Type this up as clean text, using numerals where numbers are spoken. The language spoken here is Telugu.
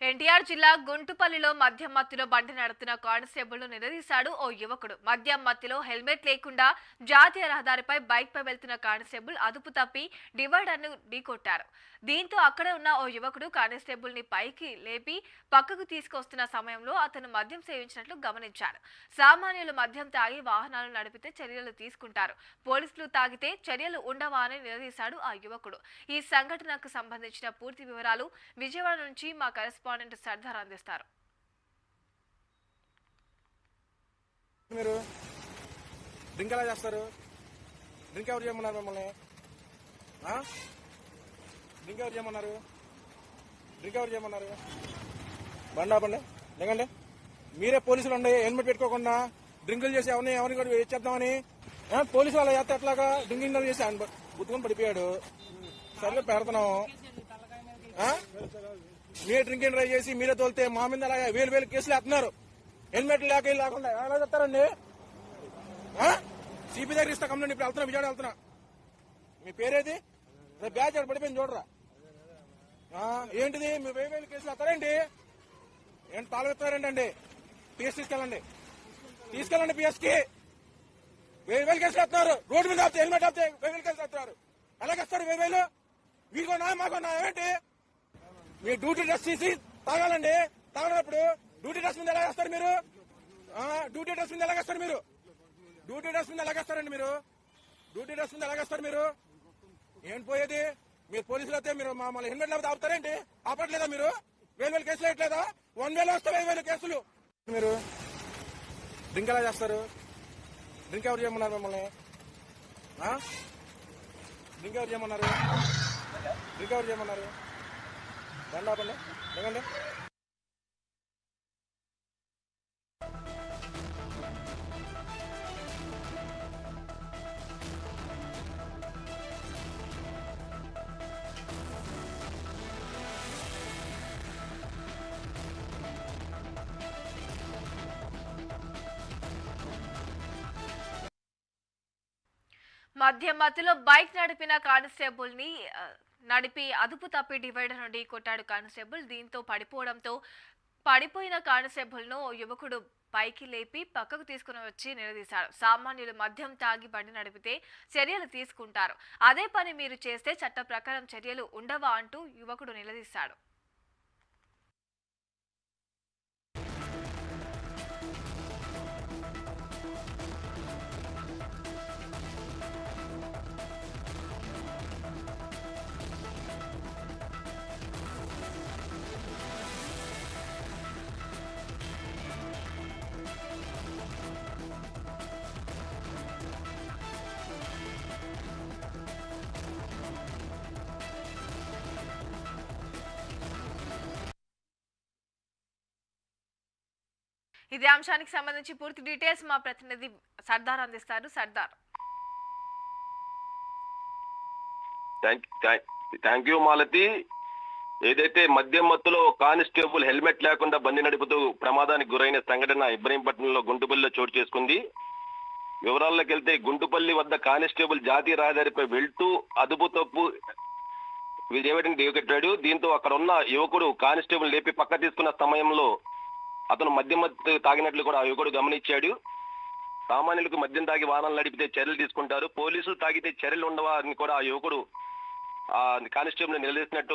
ఎన్టీఆర్ జిల్లా గుంటుపల్లిలో మద్యం మత్తులో బండి నడుపుతున్న కానిస్టేబుల్ ను నిలదీశాడు ఓ యువకుడు. మద్యం మత్తులో హెల్మెట్ లేకుండా జాతీయ రహదారిపై బైక్ పై వెళ్తున్న కానిస్టేబుల్ అదుపు తప్పి డివైడర్ ను ఢీకొట్టారు. దీంతో అక్కడే ఉన్న ఓ యువకుడు కానిస్టేబుల్ ని పైకి లేపి పక్కకు తీసుకొస్తున్న సమయంలో అతను మద్యం సేవించినట్లు గమనించాడు. సామాన్యులు మద్యం తాగి వాహనాలు నడిపితే చర్యలు తీసుకుంటారు, పోలీసులు తాగితే చర్యలు ఉండవా అని నిలదీశాడు ఆ యువకుడు. ఈ సంఘటనకు సంబంధించిన పూర్తి వివరాలు విజయవాడ నుంచి మా కరెస్పాండెంట్ సర్దార్ అందిస్తారు. మీరు డ్రింక్ ఎలా చేస్తారు? డ్రింక్ ఎవరు చేయమన్నారు మిమ్మల్ని? డ్రింక్ ఎవరు చేయమన్నారు? డ్రింక్ ఎవరు చేయమన్నారు? బండి ఆపండి, లేకండి. మీరే పోలీసులు ఉండి హెల్మెట్ పెట్టుకోకుండా డ్రింకులు చేసి ఎవరిని కూడా చేద్దామని పోలీసు వాళ్ళు చేస్తే ఎట్లాగా డ్రింకింగ్ చేసి ఆయన గుర్తుకొని పడిపోయాడు. సర్లే పెడుతున్నాం. మీరే డ్రింకింగ్ డ్రైవ్ చేసి మీరే తోలితే మా మీద అలాగే వేలు కేసులు వేస్తున్నారు. హెల్మెట్ లేకుండా ఎలా చెప్తారండి? సిపి దగ్గర ఇస్తా కంప్లైంట్. ఇప్పుడు వెళ్తున్నా, విజయవాడ వెళ్తున్నా. మీ పేరేది? బ్యాచ్ పడిపోయింది చూడరా. ఏంటిది మీ వేలు కేసులు వేస్తారేంటి? ఏంటి తాళం ఎత్తారేంటండి? పిఎస్ తీసుకెళ్ళండి పిఎస్కి. వేలు కేసులు వేస్తున్నారు. రోడ్డు మీద ఆపితే హెల్మెట్ ఆపితే వేలు కేసులు వేస్తున్నారు. ఎలాగేస్తారు 1000? మీకో నా మాకో నా ఏంటి? మీ డ్యూటీ డ్రెస్ తీసి తాగాలండి. తాగనప్పుడు డ్యూటీ డ్రెస్ మీద ఎలా వేస్తారు మీరు? డ్యూటీ డ్రెస్ మీద ఎలాగేస్తారు మీరు? డ్యూటీ డ్రెస్ మీద ఎలాగేస్తారండి మీరు? డ్యూటీ డ్రెస్ మీద ఎలాగేస్తారు మీరు? ఏం పోయేది? మీరు పోలీసులు అయితే మీరు మమ్మల్ని హెల్మెట్ లేకపోతే ఆపుతారేంటి? ఆపట్లేదా మీరు? 1000 కేసులు వేయట్లేదా? 1000 వస్తే 1000 కేసులు. మీరు డ్రింక్ ఎలా చేస్తారు? డ్రింక్ ఎవరు చేయమన్నారు మిమ్మల్ని? డ్రింక్ ఎవరు చేయమన్నారు? డ్రింక్ ఎవరు చేయమన్నారు? బండి ఆపండి, లేకండి. మద్యం మత్తులో బైక్ నడిపిన కానిస్టేబుల్ ని నడిపి అదుపు తప్పి డివైడర్ నుండి కొట్టాడు కానిస్టేబుల్. దీంతో పడిపోయిన కానిస్టేబుల్ ను యువకుడు పైకి లేపి పక్కకు తీసుకుని వచ్చి నిలదీశాడు. సామాన్యులు మద్యం తాగి బండి నడిపితే చర్యలు తీసుకుంటారు, అదే పని మీరు చేస్తే చట్ట ప్రకారం చర్యలు ఉండవా అంటూ యువకుడు నిలదీశాడు. ఇదే అంశానికి సంబంధించి పూర్తి డీటెయిల్స్ మా ప్రతినిధి సర్దార్ అందిస్తారు. సర్దార్. Thank you Malathi. ఏదైతే మద్యం మత్తులో కానిస్టేబుల్ హెల్మెట్ లేకుండా బండి నడుపుతూ ప్రమాదానికి గురైన సంఘటన ఇబ్రహీంపట్నంలో గుంటుపల్లిలో చోటు చేసుకుంది. వివరాల్లోకి వెళ్తే గుంటుపల్లి వద్ద కానిస్టేబుల్ జాతీయ రహదారిపై వెళ్తూ అదుపు తప్పు విజయవాడని ఢీకొట్టాడు. దీంతో అక్కడ ఉన్న యువకుడు కానిస్టేబుల్ లేపి పక్క తీసుకున్న సమయంలో అతను మద్యం మత్తు తాగినట్లు కూడా ఆ యువకుడు గమనించాడు. సామాన్యులకు మద్యం తాగి వాహనాలు నడిపితే చర్యలు తీసుకుంటారు, పోలీసులు తాగితే చర్యలు ఉండవా అని కూడా ఆ యువకుడు కానిస్టేబుల్ నిలదీసినట్టు